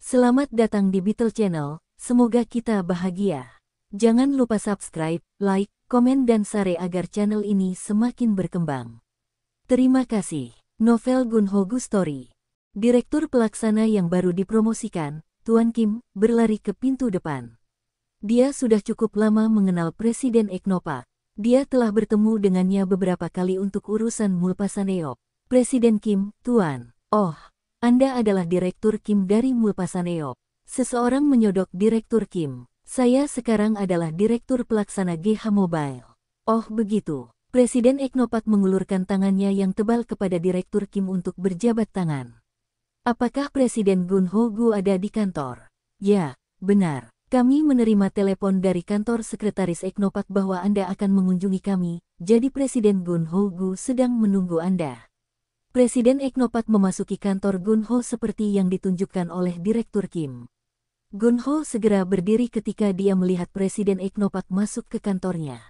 Selamat datang di Beetle Channel, semoga kita bahagia. Jangan lupa subscribe, like, komen dan share agar channel ini semakin berkembang. Terima kasih. Novel Gunho Gu Story. Direktur pelaksana yang baru dipromosikan, Tuan Kim, berlari ke pintu depan. Dia sudah cukup lama mengenal Presiden Eknopak. Dia telah bertemu dengannya beberapa kali untuk urusan Mulpasaneop. Presiden Kim, Tuan. Oh, Anda adalah Direktur Kim dari Mulpasaneop. Seseorang menyodok Direktur Kim. Saya sekarang adalah Direktur Pelaksana GH Mobile. Oh begitu. Presiden Eknopak mengulurkan tangannya yang tebal kepada Direktur Kim untuk berjabat tangan. Apakah Presiden Gunho Gu ada di kantor? Ya, benar. Kami menerima telepon dari kantor sekretaris Eknopak bahwa Anda akan mengunjungi kami, jadi Presiden Gunho Gu sedang menunggu Anda. Presiden Eknopak memasuki kantor Gunho seperti yang ditunjukkan oleh Direktur Kim. Gunho segera berdiri ketika dia melihat Presiden Eknopak masuk ke kantornya.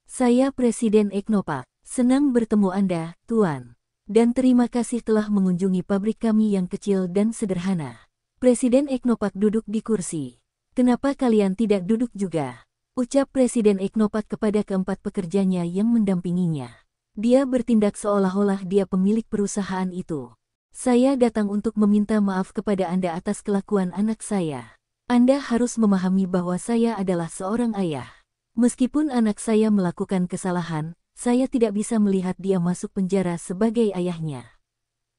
Saya Presiden Eknopak, senang bertemu Anda, Tuan. Dan terima kasih telah mengunjungi pabrik kami yang kecil dan sederhana. Presiden Eknopak duduk di kursi. Kenapa kalian tidak duduk juga? Ucap Presiden Eknopak kepada keempat pekerjanya yang mendampinginya. Dia bertindak seolah-olah dia pemilik perusahaan itu. Saya datang untuk meminta maaf kepada Anda atas kelakuan anak saya. Anda harus memahami bahwa saya adalah seorang ayah. Meskipun anak saya melakukan kesalahan, saya tidak bisa melihat dia masuk penjara sebagai ayahnya.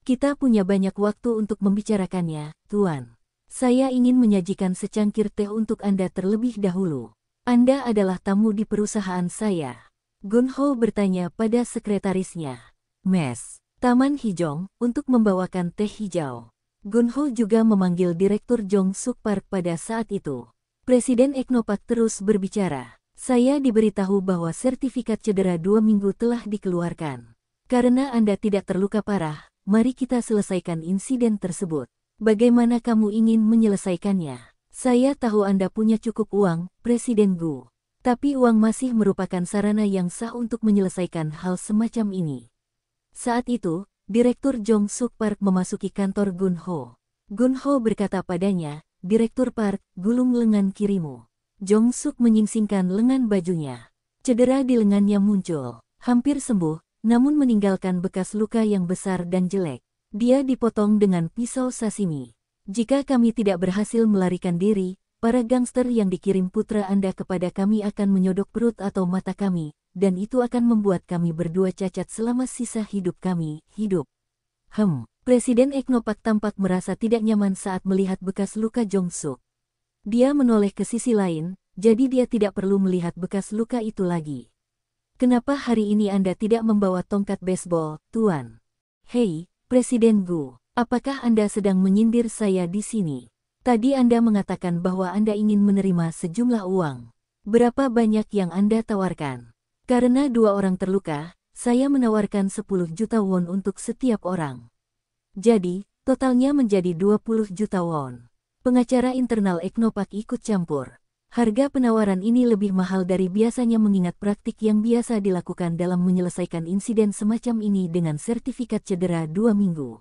Kita punya banyak waktu untuk membicarakannya, Tuan. Saya ingin menyajikan secangkir teh untuk Anda terlebih dahulu. Anda adalah tamu di perusahaan saya. Gunho bertanya pada sekretarisnya. Mes, Taman Hijong, untuk membawakan teh hijau. Gunho juga memanggil Direktur Jong Suk Park pada saat itu. Presiden Eknopak terus berbicara. Saya diberitahu bahwa sertifikat cedera 2 minggu telah dikeluarkan. Karena Anda tidak terluka parah, mari kita selesaikan insiden tersebut. Bagaimana kamu ingin menyelesaikannya? Saya tahu Anda punya cukup uang, Presiden Gu. Tapi uang masih merupakan sarana yang sah untuk menyelesaikan hal semacam ini. Saat itu, Direktur Jong Suk Park memasuki kantor Gunho. Gunho berkata padanya, Direktur Park, gulung lengan kirimu. Jong Suk menyingsingkan lengan bajunya. Cedera di lengannya muncul, hampir sembuh, namun meninggalkan bekas luka yang besar dan jelek. Dia dipotong dengan pisau sashimi. Jika kami tidak berhasil melarikan diri, para gangster yang dikirim putra Anda kepada kami akan menyodok perut atau mata kami, dan itu akan membuat kami berdua cacat selama sisa hidup kami, hidup. Presiden Eknopak tampak merasa tidak nyaman saat melihat bekas luka Jong Suk. Dia menoleh ke sisi lain, jadi dia tidak perlu melihat bekas luka itu lagi. Kenapa hari ini Anda tidak membawa tongkat baseball, Tuan? Hei, Presiden Gu, apakah Anda sedang menyindir saya di sini? Tadi Anda mengatakan bahwa Anda ingin menerima sejumlah uang. Berapa banyak yang Anda tawarkan? Karena 2 orang terluka, saya menawarkan 10 juta won untuk setiap orang. Jadi, totalnya menjadi 20 juta won. Pengacara internal Eknopak ikut campur. Harga penawaran ini lebih mahal dari biasanya mengingat praktik yang biasa dilakukan dalam menyelesaikan insiden semacam ini dengan sertifikat cedera 2 minggu.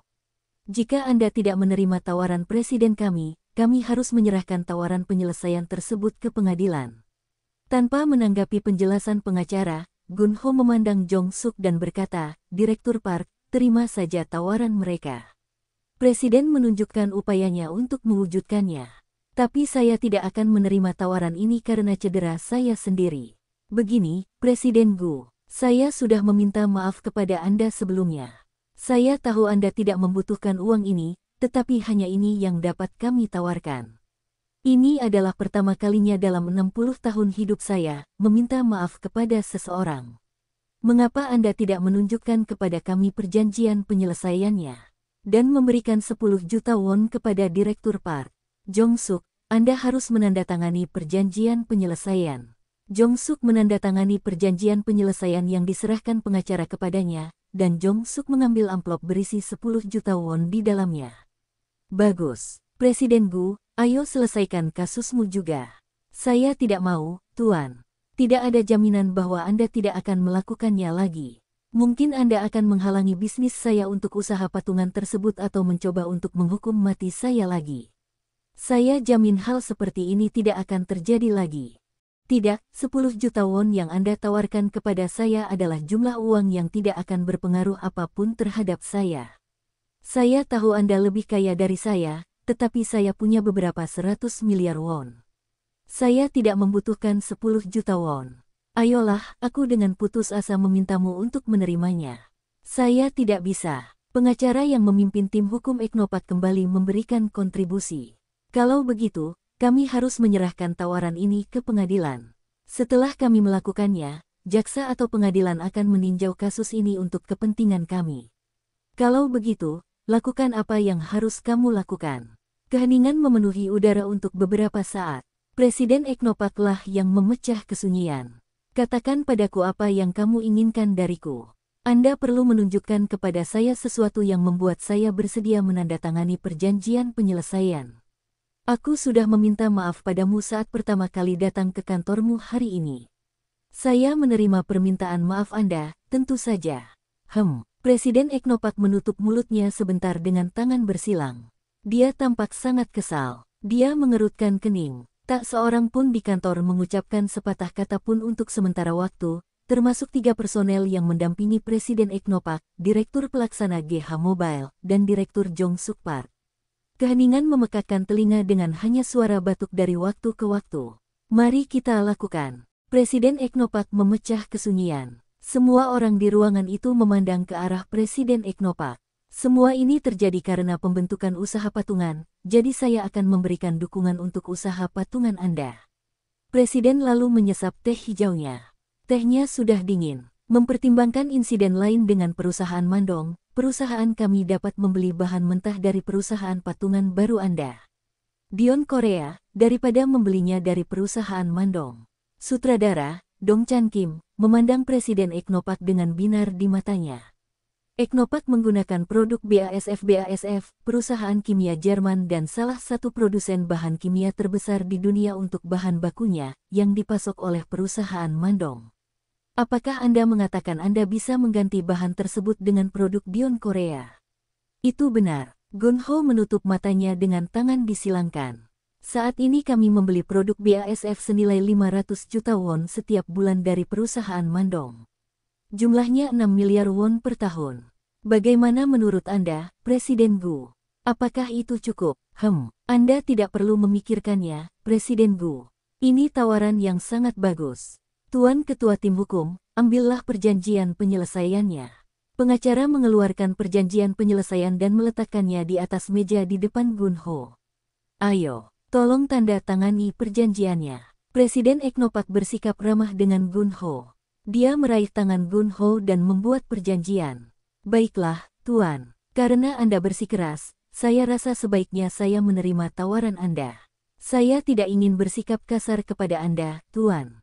Jika Anda tidak menerima tawaran presiden kami harus menyerahkan tawaran penyelesaian tersebut ke pengadilan. Tanpa menanggapi penjelasan pengacara, Gunho memandang Jong Suk dan berkata, Direktur Park, terima saja tawaran mereka. Presiden menunjukkan upayanya untuk mewujudkannya. Tapi saya tidak akan menerima tawaran ini karena cedera saya sendiri. Begini, Presiden Gu, saya sudah meminta maaf kepada Anda sebelumnya. Saya tahu Anda tidak membutuhkan uang ini, tetapi hanya ini yang dapat kami tawarkan. Ini adalah pertama kalinya dalam 60 tahun hidup saya, meminta maaf kepada seseorang. Mengapa Anda tidak menunjukkan kepada kami perjanjian penyelesaiannya? Dan memberikan 10 juta won kepada Direktur Park. Jong Suk, Anda harus menandatangani perjanjian penyelesaian. Jong Suk menandatangani perjanjian penyelesaian yang diserahkan pengacara kepadanya, dan Jong Suk mengambil amplop berisi 10 juta won di dalamnya. Bagus, Presiden Gu, ayo selesaikan kasusmu juga. Saya tidak mau, Tuan. Tidak ada jaminan bahwa Anda tidak akan melakukannya lagi. Mungkin Anda akan menghalangi bisnis saya untuk usaha patungan tersebut atau mencoba untuk menghukum mati saya lagi. Saya jamin hal seperti ini tidak akan terjadi lagi. Tidak, 10 juta won yang Anda tawarkan kepada saya adalah jumlah uang yang tidak akan berpengaruh apapun terhadap saya. Saya tahu Anda lebih kaya dari saya, tetapi saya punya beberapa 100 miliar won. Saya tidak membutuhkan 10 juta won. Ayolah, aku dengan putus asa memintamu untuk menerimanya. Saya tidak bisa. Pengacara yang memimpin tim hukum Eknopak kembali memberikan kontribusi. Kalau begitu, kami harus menyerahkan tawaran ini ke pengadilan. Setelah kami melakukannya, jaksa atau pengadilan akan meninjau kasus ini untuk kepentingan kami. Kalau begitu, lakukan apa yang harus kamu lakukan. Keheningan memenuhi udara untuk beberapa saat. Presiden Eknopak lah yang memecah kesunyian. Katakan padaku apa yang kamu inginkan dariku. Anda perlu menunjukkan kepada saya sesuatu yang membuat saya bersedia menandatangani perjanjian penyelesaian. Aku sudah meminta maaf padamu saat pertama kali datang ke kantormu hari ini. Saya menerima permintaan maaf Anda, tentu saja. Presiden Eknopak menutup mulutnya sebentar dengan tangan bersilang. Dia tampak sangat kesal. Dia mengerutkan kening. Tak seorang pun di kantor mengucapkan sepatah kata pun untuk sementara waktu, termasuk 3 personel yang mendampingi Presiden Eknopak, Direktur Pelaksana GH Mobile, dan Direktur Jong Suk Park. Keheningan memekakkan telinga dengan hanya suara batuk dari waktu ke waktu. Mari kita lakukan. Presiden Eknopak memecah kesunyian. Semua orang di ruangan itu memandang ke arah Presiden Eknopak. Semua ini terjadi karena pembentukan usaha patungan, jadi saya akan memberikan dukungan untuk usaha patungan Anda. Presiden lalu menyesap teh hijaunya. Tehnya sudah dingin. Mempertimbangkan insiden lain dengan perusahaan Mandong, perusahaan kami dapat membeli bahan mentah dari perusahaan patungan baru Anda. Dion Korea, daripada membelinya dari perusahaan Mandong. Sutradara, Dong Chan Kim, memandang Presiden Eknopak dengan binar di matanya. Eknopak menggunakan produk BASF, perusahaan kimia Jerman dan salah satu produsen bahan kimia terbesar di dunia untuk bahan bakunya, yang dipasok oleh perusahaan Mandong. Apakah Anda mengatakan Anda bisa mengganti bahan tersebut dengan produk Dion Korea? Itu benar. Gun Ho menutup matanya dengan tangan disilangkan. Saat ini kami membeli produk BASF senilai 500 juta won setiap bulan dari perusahaan Mandong. Jumlahnya 6 miliar won per tahun. Bagaimana menurut Anda, Presiden Gu? Apakah itu cukup? Anda tidak perlu memikirkannya, Presiden Gu. Ini tawaran yang sangat bagus. Tuan Ketua Tim Hukum, ambillah perjanjian penyelesaiannya. Pengacara mengeluarkan perjanjian penyelesaian dan meletakkannya di atas meja di depan Gun Ho. Ayo, tolong tanda tangani perjanjiannya. Presiden Eknopak bersikap ramah dengan Gun Ho. Dia meraih tangan Gun Ho dan membuat perjanjian. Baiklah, Tuan. Karena Anda bersikeras, saya rasa sebaiknya saya menerima tawaran Anda. Saya tidak ingin bersikap kasar kepada Anda, Tuan.